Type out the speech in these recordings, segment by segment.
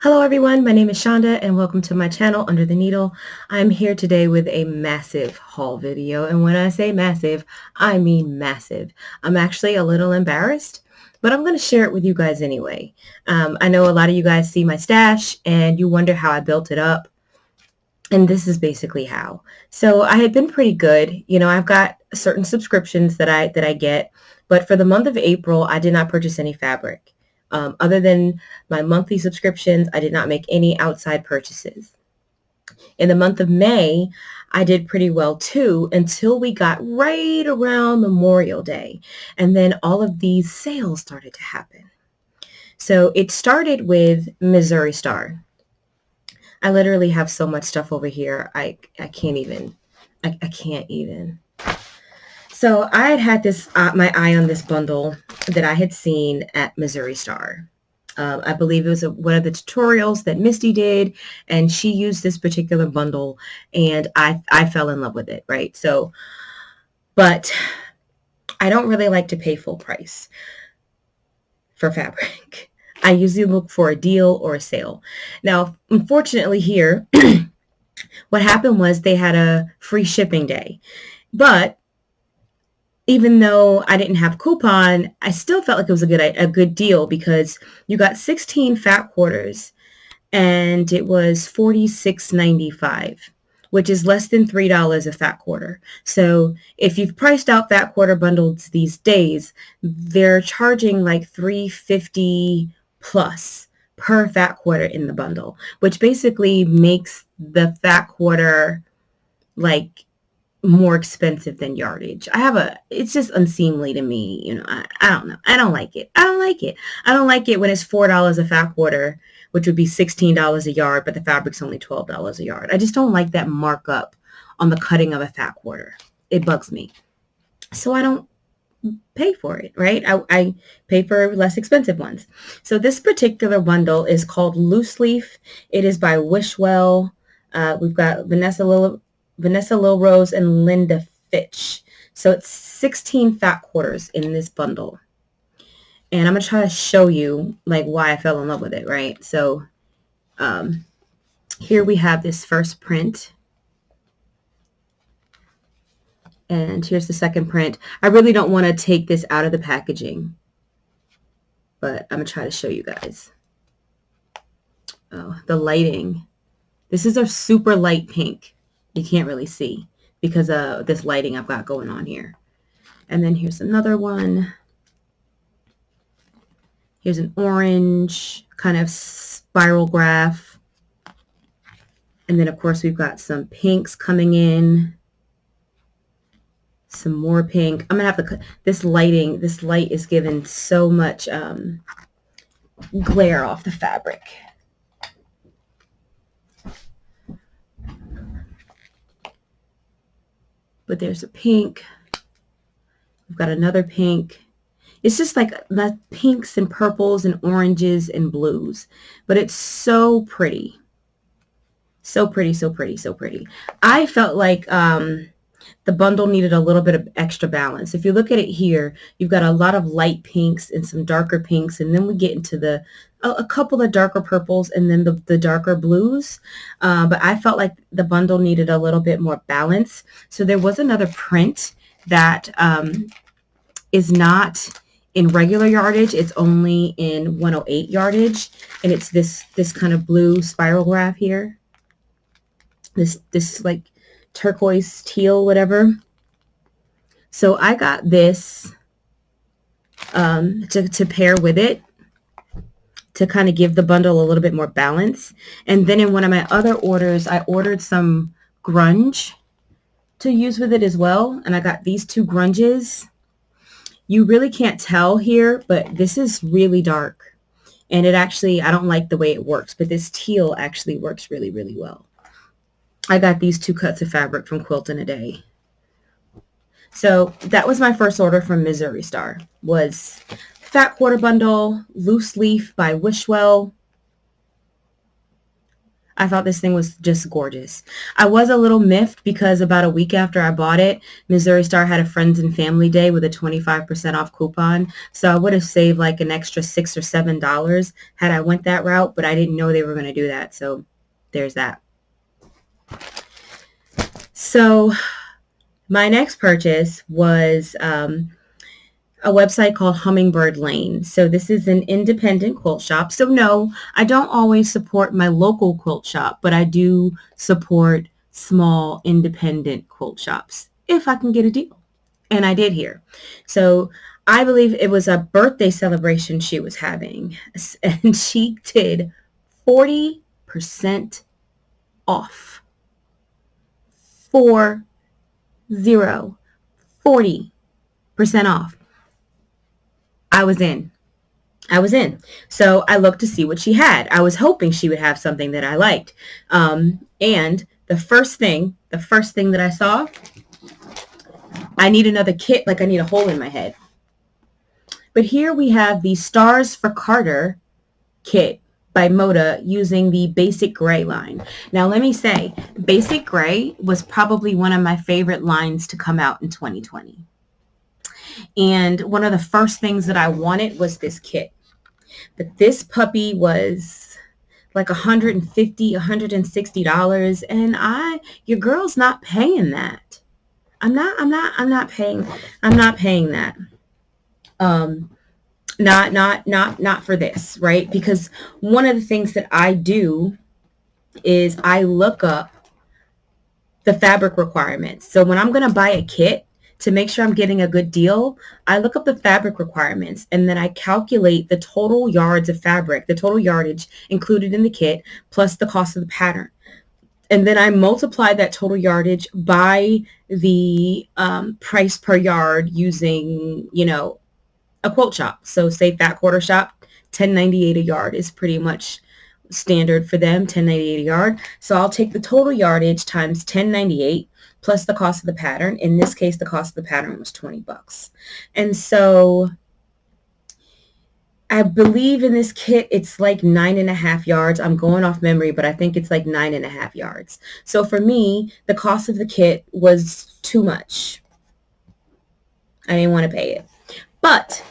Hello everyone, my name is Shonda and welcome to my channel Under the Needle. I'm here today with a massive haul video, and when I say massive, I mean massive. I'm actually a little embarrassed, but I'm going to share it with you guys anyway. I know a lot of you guys see my stash and you wonder how I built it up, and this is basically how. So I had been pretty good. You know, I've got certain subscriptions that I get, but for the month of April, I did not purchase any fabric. Other than my monthly subscriptions, I did not make any outside purchases. In the month of May, I did pretty well too until we got right around Memorial Day. And then all of these sales started to happen. So it started with Missouri Star. I literally have so much stuff over here. I can't even. I can't even. So I had this, my eye on this bundle that I had seen at Missouri Star. I believe it was one of the tutorials that Misty did, and she used this particular bundle, and I fell in love with it, right? So, but I don't really like to pay full price for fabric. I usually look for a deal or a sale. Now, unfortunately here, what happened was they had a free shipping day, but even though I didn't have a coupon, I still felt like it was a good deal because you got 16 fat quarters and it was $46.95, which is less than $3 a fat quarter. So if you've priced out fat quarter bundles these days, they're charging like $3.50 plus per fat quarter in the bundle, which basically makes the fat quarter like more expensive than yardage. It's just unseemly to me. You know, I don't know. I don't like it. I don't like it. I don't like it when it's $4 a fat quarter, which would be $16 a yard, but the fabric's only $12 a yard. I just don't like that markup on the cutting of a fat quarter. It bugs me. So I don't pay for it, right? I pay for less expensive ones. So this particular bundle is called Loose Leaf. It is by Wishwell. We've got Vanessa Lil Rose and Linda Fitch. So it's 16 fat quarters in this bundle. And I'm going to try to show you like why I fell in love with it, right? So here we have this first print. And here's the second print. I really don't want to take this out of the packaging, but I'm going to try to show you guys. Oh, the lighting. This is a super light pink. You can't really see because of this lighting I've got going on here. And then here's another one. Here's an orange kind of spiral graph. And then of course we've got some pinks coming in. Some more pink. I'm gonna have to, this light is giving so much glare off the fabric. But there's a pink. We've got another pink. It's just like the pinks and purples and oranges and blues. But it's so pretty. So pretty, so pretty, so pretty. I felt like the bundle needed a little bit of extra balance. If you look at it here, you've got a lot of light pinks and some darker pinks, and then we get into a couple of darker purples and then the darker blues. But I felt like the bundle needed a little bit more balance. So there was another print that is not in regular yardage. It's only in 108 yardage, and it's this kind of blue spiral graph here. This like turquoise teal whatever. So I got this to pair with it to kind of give the bundle a little bit more balance. And then in one of my other orders, I ordered some grunge to use with it as well, and I got these two grunges. You really can't tell here, but this is really dark, and it actually, I don't like the way it works, but this teal actually works really, really well. I got these two cuts of fabric from Quilt In A. So that was my first order from Missouri Star, was fat quarter bundle, Loose Leaf by Wishwell. I thought this thing was just gorgeous. I was a little miffed because about a week after I bought it, Missouri Star had a Friends and Family Day with a 25% off coupon. So I would have saved like an extra $6 or $7 had I went that route, but I didn't know they were going to do that. So there's that. So my next purchase was a website called Hummingbird Lane. So this is an independent quilt shop. So no, I don't always support my local quilt shop, but I do support small independent quilt shops if I can get a deal. And I did here. So I believe it was a birthday celebration she was having, and she did 40% off. 40% off. I was in. So I looked to see what she had. I was hoping she would have something that I liked. And the first thing that I saw, I need another kit, like I need a hole in my head. But here we have the Stars for Carter kit by Moda using the Basic Gray line. Now let me say, Basic Gray was probably one of my favorite lines to come out in 2020. And one of the first things that I wanted was this kit. But this puppy was like $150, $160, and your girl's not paying that. I'm not paying that. Not for this, right? Because one of the things that I do is I look up the fabric requirements. So when I'm going to buy a kit, to make sure I'm getting a good deal, I look up the fabric requirements and then I calculate the total yards of fabric, the total yardage included in the kit, plus the cost of the pattern. And then I multiply that total yardage by the price per yard using, a quilt shop. So say Fat Quarter Shop, $10.98 a yard is pretty much standard for them, $10.98 a yard. So I'll take the total yardage times $10.98 plus the cost of the pattern. In this case, the cost of the pattern was $20. And so I believe in this kit, it's like 9.5 yards. I'm going off memory, but I think it's like 9.5 yards. So for me, the cost of the kit was too much. I didn't want to pay it. But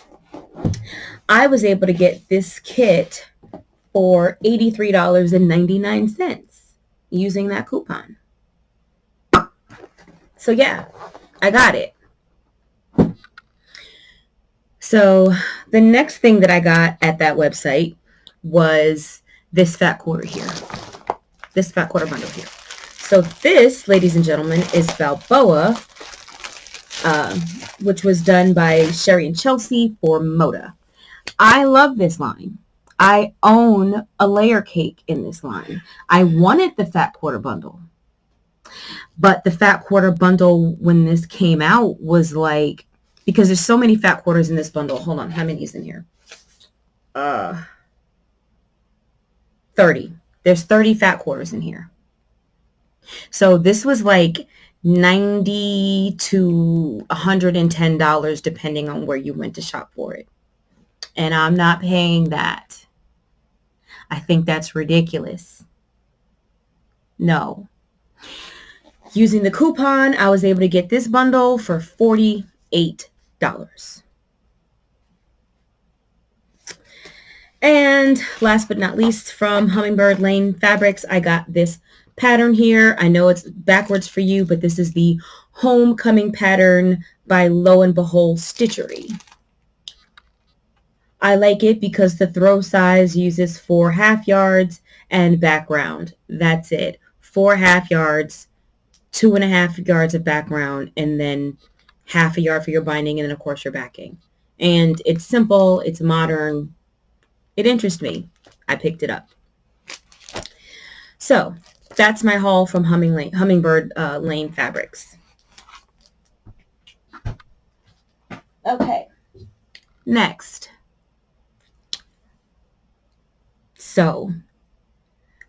I was able to get this kit for $83.99 using that coupon. So yeah, I got it. So the next thing that I got at that website was this Fat Quarter here. This Fat Quarter bundle here. So this, ladies and gentlemen, is Balboa, which was done by Sherry and Chelsea for Moda. I love this line. I own a layer cake in this line. I wanted the Fat Quarter bundle. But the Fat Quarter bundle, when this came out, was like, because there's so many Fat Quarters in this bundle. Hold on, how many is in here? 30. There's 30 Fat Quarters in here. So this was like $90 to $110 depending on where you went to shop for it. And I'm not paying that. I think that's ridiculous. No. Using the coupon, I was able to get this bundle for $48. And last but not least, from Hummingbird Lane Fabrics, I got this pattern here. I know it's backwards for you, but this is the Homecoming pattern by Lo and Behold Stitchery. I like it because the throw size uses 4 half yards and background. That's it. 4 half yards, 2.5 yards of background, and then half a yard for your binding, and then of course your backing. And it's simple, it's modern, it interests me. I picked it up. So that's my haul from Hummingbird Lane Fabrics. Okay, next. So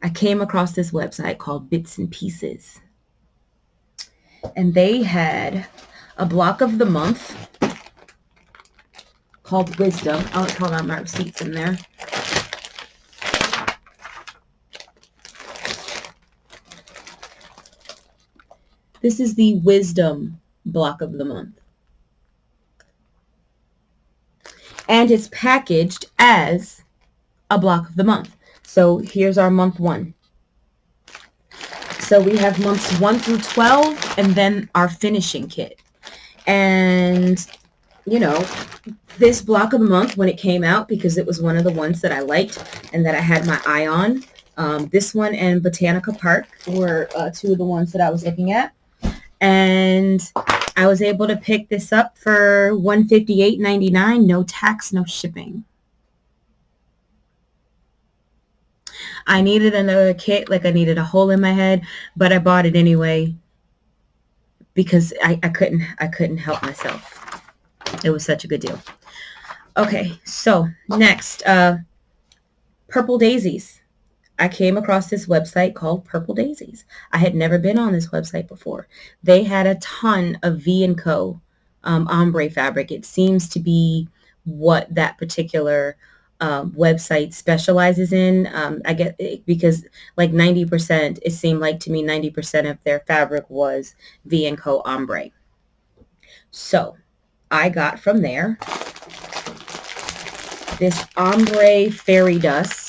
I came across this website called Bits and Pieces. And they had a block of the month called Wisdom. I'll hold on, my receipts in there. This is the Wisdom block of the month. And it's packaged as a block of the month. So here's our month 1. So we have months 1 through 12 and then our finishing kit. And, you know, this block of the month, when it came out, because it was one of the ones that I liked and that I had my eye on, this one and Botanica Park were 2 of the ones that I was looking at. And I was able to pick this up for $158.99, no tax, no shipping. I needed another kit, like I needed a hole in my head, but I bought it anyway because I couldn't help myself. It was such a good deal. Okay, so next, Purple Daisies. I came across this website called Purple Daisies. I had never been on this website before. They had a ton of V&Co ombre fabric. It seems to be what that particular website specializes in. I get it because like 90%, it seemed like to me 90% of their fabric was V&Co ombre. So I got from there this ombre fairy dust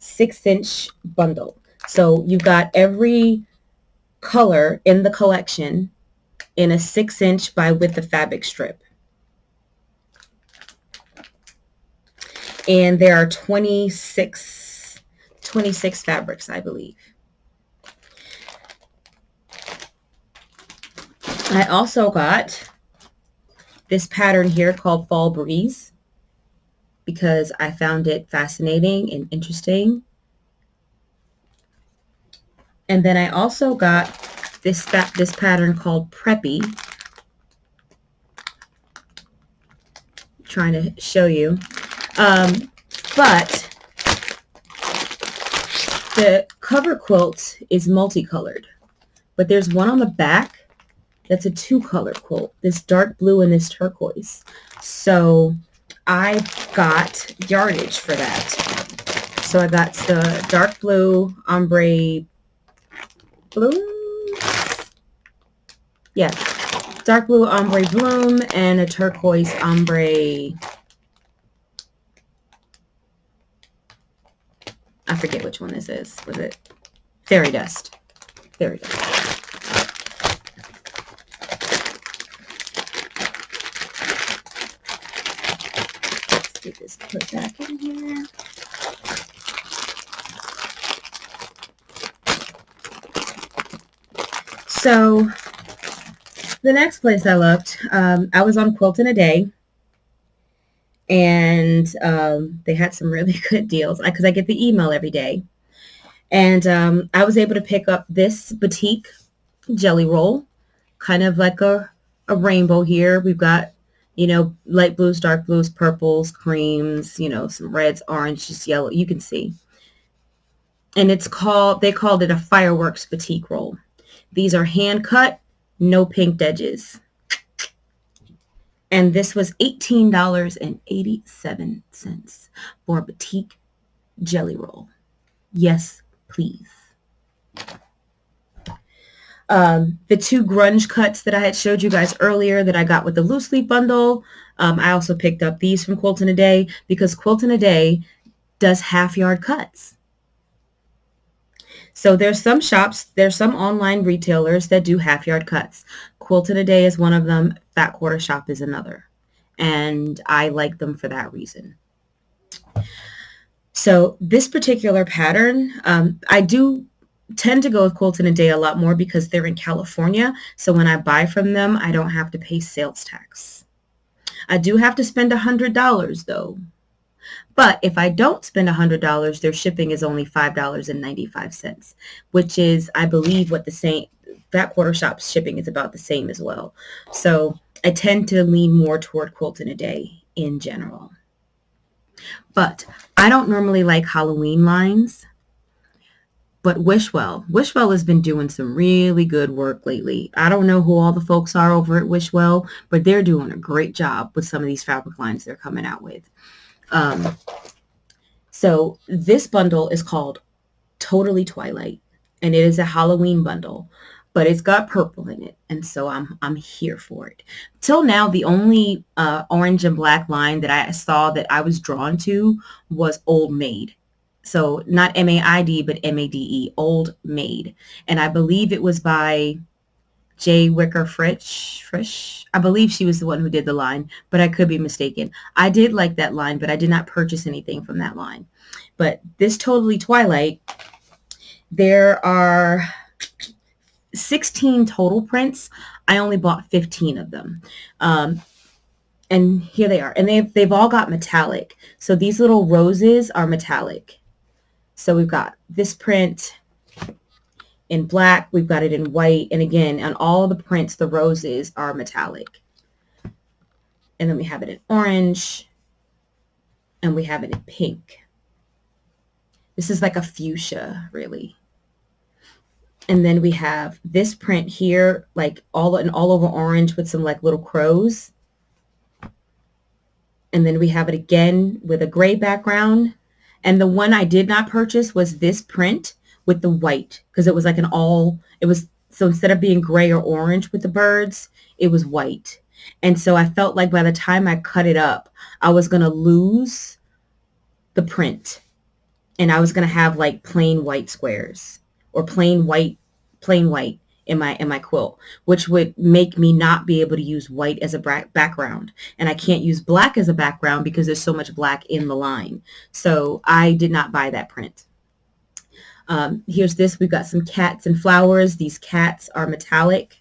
6-inch bundle. So you've got every color in the collection in a 6-inch by width of fabric strip. And there are 26 fabrics, I believe. I also got this pattern here called Fall Breeze because I found it fascinating and interesting. And then I also got this pattern called Preppy. I'm trying to show you. But the cover quilt is multicolored. But there's one on the back that's a 2-color quilt, this dark blue and this turquoise. So I got yardage for that. So I got the dark blue ombre bloom. Yeah, dark blue ombre bloom and a turquoise ombre. I forget which one this is. Was it Fairy Dust? Fairy Dust. Let's get this put back in here. So the next place I looked, I was on Quilt In A Day, and they had some really good deals because I get the email every day. And I was able to pick up this batik jelly roll, kind of like a rainbow here. We've got, you know, light blues, dark blues, purples, creams, you know, some reds, oranges, yellow, you can see. And it's called, they called it a fireworks batik roll. These are hand cut, no pinked edges. And this was $18.87 for a batik jelly roll. Yes, please. The 2 grunge cuts that I had showed you guys earlier that I got with the loose leaf bundle, I also picked up these from Quilt In A Day because Quilt In A Day does half-yard cuts. So there's some shops, there's some online retailers that do half-yard cuts. Quilt In A Day is one of them. Fat Quarter Shop is another. And I like them for that reason. So this particular pattern, I do tend to go with Quilt In A Day a lot more because they're in California. So when I buy from them, I don't have to pay sales tax. I do have to spend $100 though. But if I don't spend $100, their shipping is only $5.95, which is, I believe, what the same Fat Quarter Shop's shipping is about the same as well. So I tend to lean more toward Quilt In A Day in general. But I don't normally like Halloween lines. But Wishwell has been doing some really good work lately. I don't know who all the folks are over at Wishwell, but they're doing a great job with some of these fabric lines they're coming out with. So this bundle is called Totally Twilight, and it is a Halloween bundle. but it's got purple in it, and so I'm here for it. Till now, the only orange and black line that I saw that I was drawn to was Old Maid. So not M-A-I-D, but M-A-D-E, Old Maid. And I believe it was by J. Wicker Frisch. I believe she was the one who did the line, but I could be mistaken. I did like that line, but I did not purchase anything from that line. But this Totally Twilight, there are 16 total prints. I only bought 15 of them. And here they are. And they've all got metallic. So these little roses are metallic. So we've got this print in black. We've got it in white. And again, on all the prints, the roses are metallic. And then we have it in orange. And we have it in pink. This is like a fuchsia, really. And then we have this print here, like all over orange with some like little crows. And then we have it again with a gray background. And the one I did not purchase was this print with the white, because it was like so instead of being gray or orange with the birds, it was white. And so I felt like by the time I cut it up, I was going to lose the print. And I was going to have like plain white squares or plain white in my quilt, which would make me not be able to use white as a background. And I can't use black as a background because there's so much black in the line. So I did not buy that print. Here's this. We've got some cats and flowers. These cats are metallic.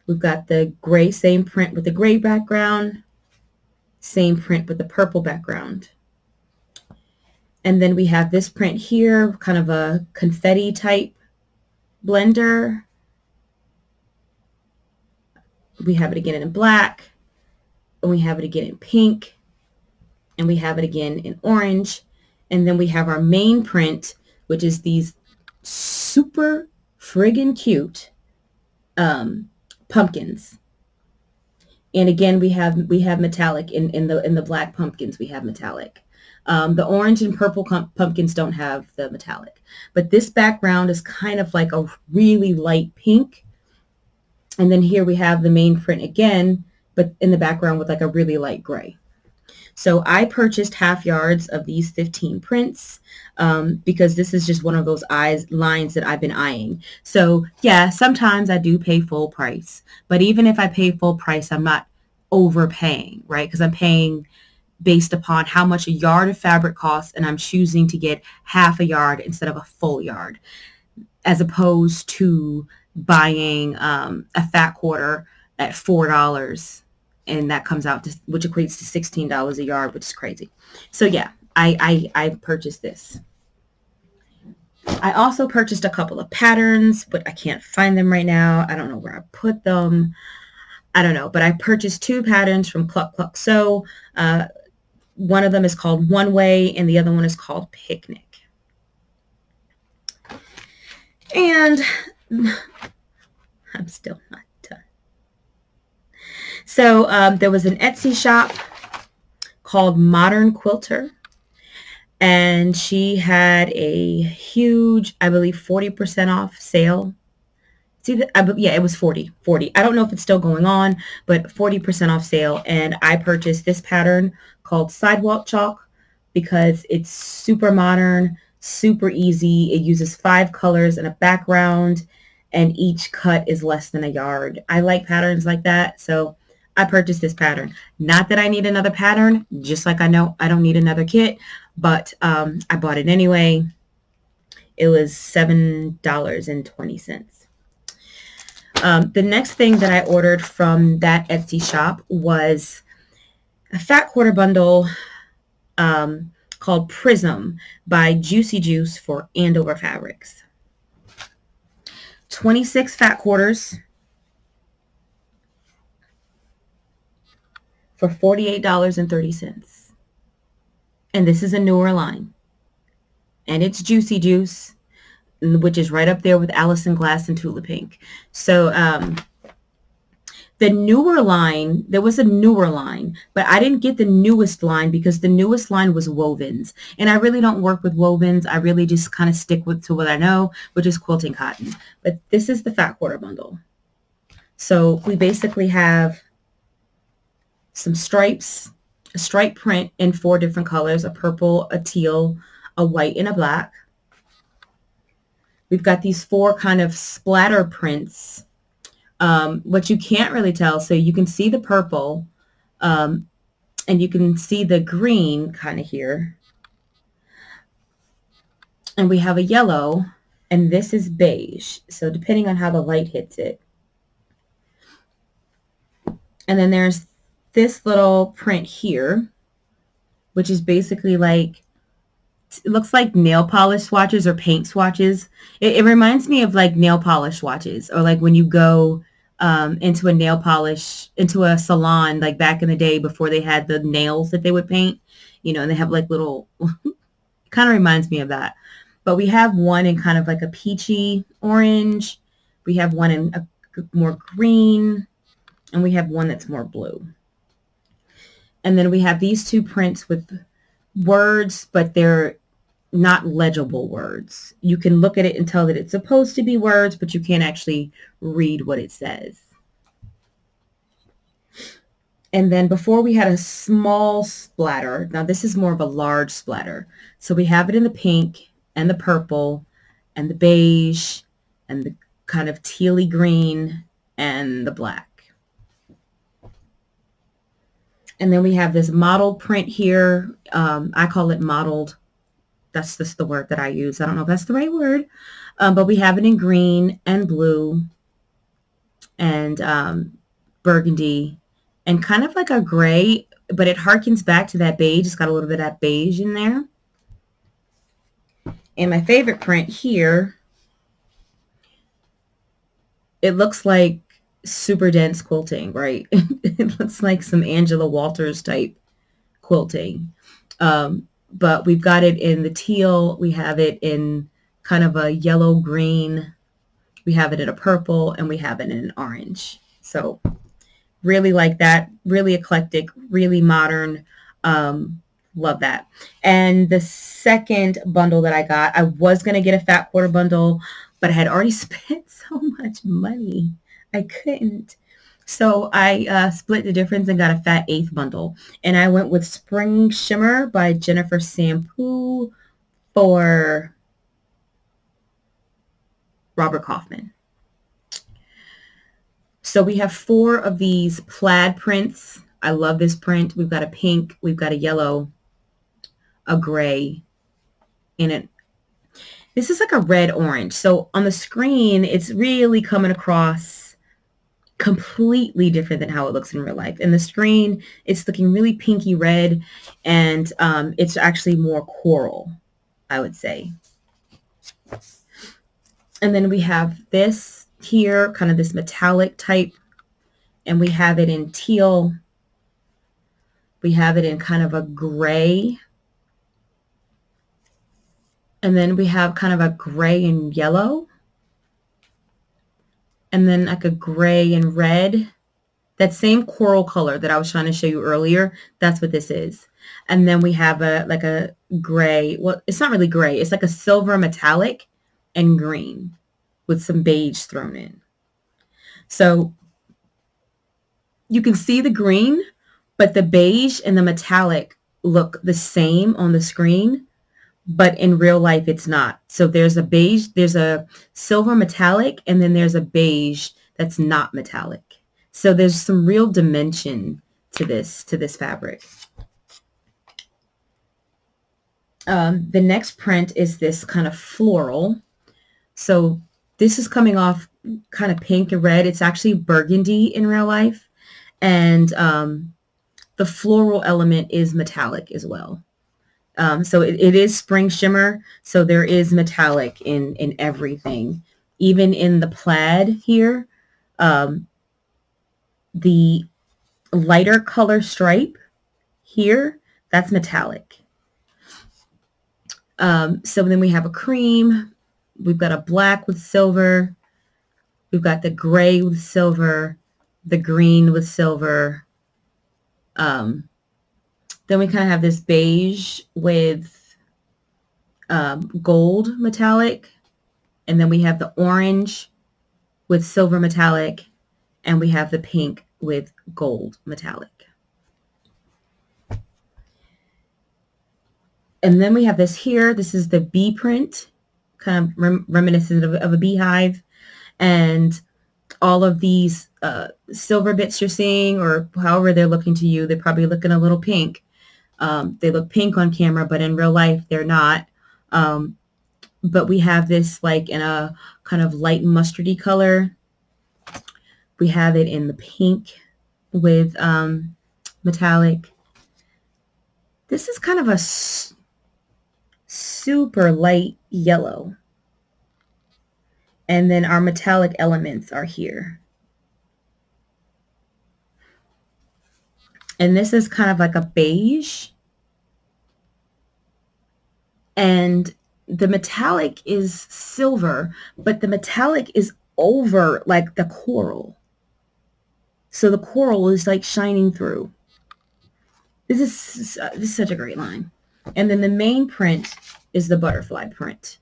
We've got the gray, same print with the gray background, same print with the purple background. And then we have this print here, kind of a confetti type blender. We have it again in black, and we have it again in pink, and we have it again in orange. And then we have our main print, which is these super friggin' cute pumpkins. And again, we have metallic in the black pumpkins. We have metallic. The orange and purple pumpkins don't have the metallic. But this background is kind of like a really light pink. And then here we have the main print again, but in the background with like a really light gray. So I purchased half yards of these 15 prints because this is just one of those lines that I've been eyeing. So yeah, sometimes I do pay full price. But even if I pay full price, I'm not overpaying, right? Because I'm paying based upon how much a yard of fabric costs, and I'm choosing to get half a yard instead of a full yard, as opposed to buying a fat quarter at $4, and that comes out to, which equates to $16 a yard, which is crazy. So yeah, I purchased this. I also purchased a couple of patterns, but I can't find them right now. I don't know where I put them. I don't know, but I purchased 2 patterns from Cluck Cluck Sew. One of them is called One Way, and the other one is called Picnic. And I'm still not done. So there was an Etsy shop called Modern Quilter, and she had a huge, I believe, 40% off sale. See, yeah, it was 40. I don't know if it's still going on, but 40% off sale. And I purchased this pattern called Sidewalk Chalk because it's super modern, super easy. It uses 5 colors and a background, and each cut is less than a yard. I like patterns like that, so I purchased this pattern. Not that I need another pattern, just like I know I don't need another kit, but I bought it anyway. It was $7.20. The next thing that I ordered from that Etsy shop was a fat quarter bundle called Prism by Juicy Juice for Andover Fabrics. 26 fat quarters for $48.30. And this is a newer line. And it's Juicy Juice, which is right up there with Allison Glass and Tula Pink. So The newer line, there was a newer line, but I didn't get the newest line because the newest line was wovens. And I really don't work with wovens. I really just kind of stick to what I know, which is quilting cotton. But this is the fat quarter bundle. So we basically have some stripes, a stripe print in 4 different colors, a purple, a teal, a white, and a black. We've got these 4 kind of splatter prints, what you can't really tell. So you can see the purple, and you can see the green kind of here. And we have a yellow, and this is beige. So depending on how the light hits it. And then there's this little print here, which is basically like, it looks like nail polish swatches or paint swatches. It reminds me of like nail polish swatches, or like when you go into a salon, like back in the day before they had the nails that they would paint, you know, and they have like little, kind of reminds me of that. But we have one in kind of like a peachy orange. We have one in a more green, and we have one that's more blue. And then we have these 2 prints with words, but they're not legible words. You can look at it and tell that it's supposed to be words, but you can't actually read what it says. And then before we had a small splatter. Now this is more of a large splatter. So we have it in the pink and the purple and the beige and the kind of tealy green and the black. And then we have this mottled print here. I call it mottled. That's just the word that I use. I don't know if that's the right word. But we have it in green and blue and burgundy and kind of like a gray, but it harkens back to that beige. It's got a little bit of that beige in there. And my favorite print here, it looks like super dense quilting, right? It looks like some Angela Walters type quilting. But we've got it in the teal. We have it in kind of a yellow green. We have it in a purple, and we have it in an orange. So really like that. Really eclectic, really modern. Love that. And the second bundle that I got, I was going to get a fat quarter bundle, but I had already spent so much money. I couldn't. So I split the difference and got a fat 8th bundle. And I went with Spring Shimmer by Jennifer Sampu for Robert Kaufman. So we have 4 of these plaid prints. I love this print. We've got a pink, we've got a yellow, a gray, and it. This is like a red orange. So on the screen, it's really coming across completely different than how it looks in real life. In the screen, it's looking really pinky red, and it's actually more coral, I would say. And then we have this here, kind of this metallic type, and we have it in teal. We have it in kind of a gray. And then we have kind of a gray and yellow. And then like a gray and red. That same coral color that I was trying to show you earlier, that's what this is. And then we have like a gray. Well, it's not really gray. It's like a silver metallic and green with some beige thrown in. So you can see the green, but the beige and the metallic look the same on the screen, but in real life it's not. So there's a beige, there's a silver metallic, and then there's a beige that's not metallic. So there's some real dimension to this fabric. The next print is this kind of floral. So this is coming off kind of pink and red. It's actually burgundy in real life. And the floral element is metallic as well. So it is spring shimmer. So there is metallic in everything. Even in the plaid here, the lighter color stripe here, that's metallic. So then we have a cream. We've got a black with silver. We've got the gray with silver. the green with silver. Then we kind of have this beige with gold metallic. And then we have the orange with silver metallic. And we have the pink with gold metallic. And then we have this here. This is the bee print, kind of reminiscent of a beehive. And all of these silver bits you're seeing, or however they're looking to you, they're probably looking a little pink. They look pink on camera, but in real life, they're not. But we have this like in a kind of light mustardy color. We have it in the pink with metallic. This is kind of a super light yellow. And then our metallic elements are here. And this is kind of like a beige. And the metallic is silver, but the metallic is over like the coral. So the coral is like shining through. This is such a great line. And then the main print is the butterfly print.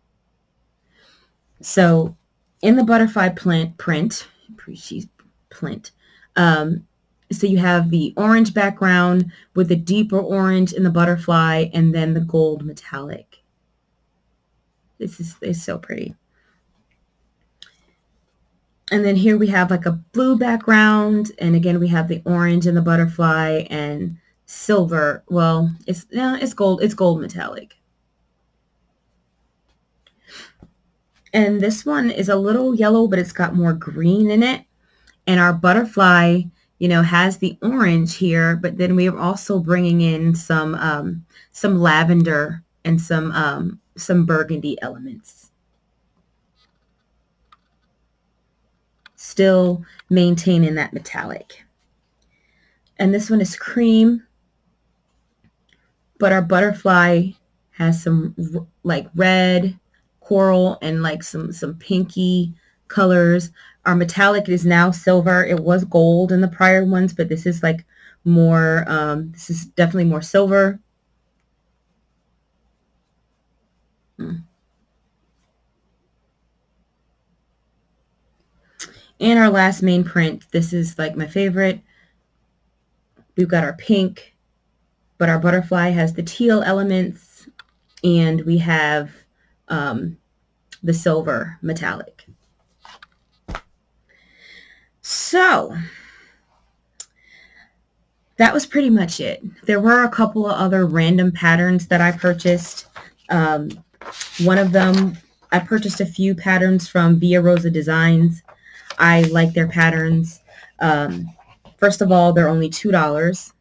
So in the butterfly print, so you have the orange background with the deeper orange in the butterfly and then the gold metallic. This is so pretty. And then here we have like a blue background. And again, we have the orange in the butterfly and silver. Well, it's gold. It's gold metallic. And this one is a little yellow, but it's got more green in it. And our butterfly, you know, has the orange here, but then we are also bringing in some lavender and some burgundy elements. Still maintaining that metallic. And this one is cream, but our butterfly has some like red, coral, and like some pinky colors. Our metallic is now silver. It was gold in the prior ones, but this is like more, this is definitely more silver. And our last main print, this is like my favorite. We've got our pink, but our butterfly has the teal elements, and we have the silver metallic. So that was pretty much it. There were a couple of other random patterns that I purchased. One of them, I purchased a few patterns from Rosa Designs. I like their patterns. First of all, they're only $2.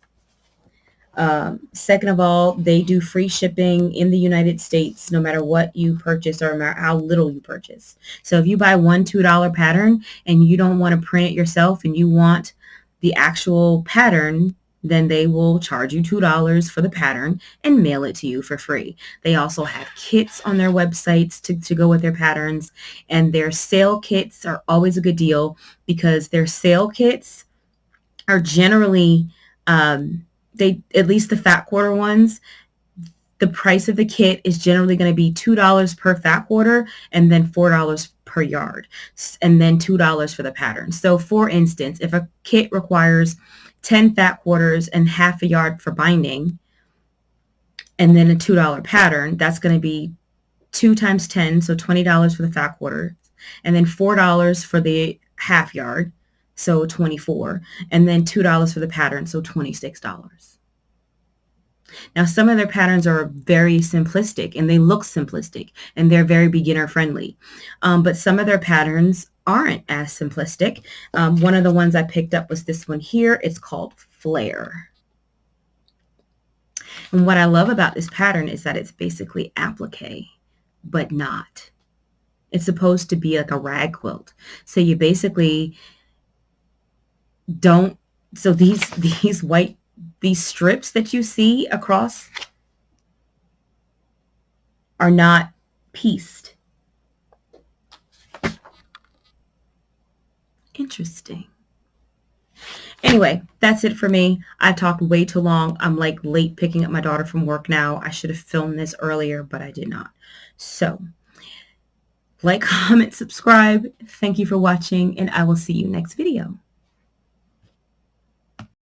Second of all, they do free shipping in the United States, no matter what you purchase or no matter how little you purchase. So if you buy one $2 pattern and you don't want to print it yourself and you want the actual pattern, then they will charge you $2 for the pattern and mail it to you for free. They also have kits on their websites to go with their patterns, and their sale kits are always a good deal because their sale kits are generally, at least the fat quarter ones, the price of the kit is generally going to be $2 per fat quarter and then $4 per yard, and then $2 for the pattern. So for instance, if a kit requires 10 fat quarters and half a yard for binding, and then a $2 pattern, that's going to be 2 times 10, so $20 for the fat quarter, and then $4 for the half yard, so $24, and then $2 for the pattern, so $26. Now, some of their patterns are very simplistic, and they look simplistic, and they're very beginner friendly. But some of their patterns aren't as simplistic. One of the ones I picked up was this one here. It's called Flare. And what I love about this pattern is that it's basically applique, but not. It's supposed to be like a rag quilt. So you basically don't, so these strips that you see across are not pieced. Interesting. Anyway, that's it for me. I talked way too long. I'm like late picking up my daughter from work now. I should have filmed this earlier, but I did not. So, like, comment, subscribe. Thank you for watching, and I will see you next video.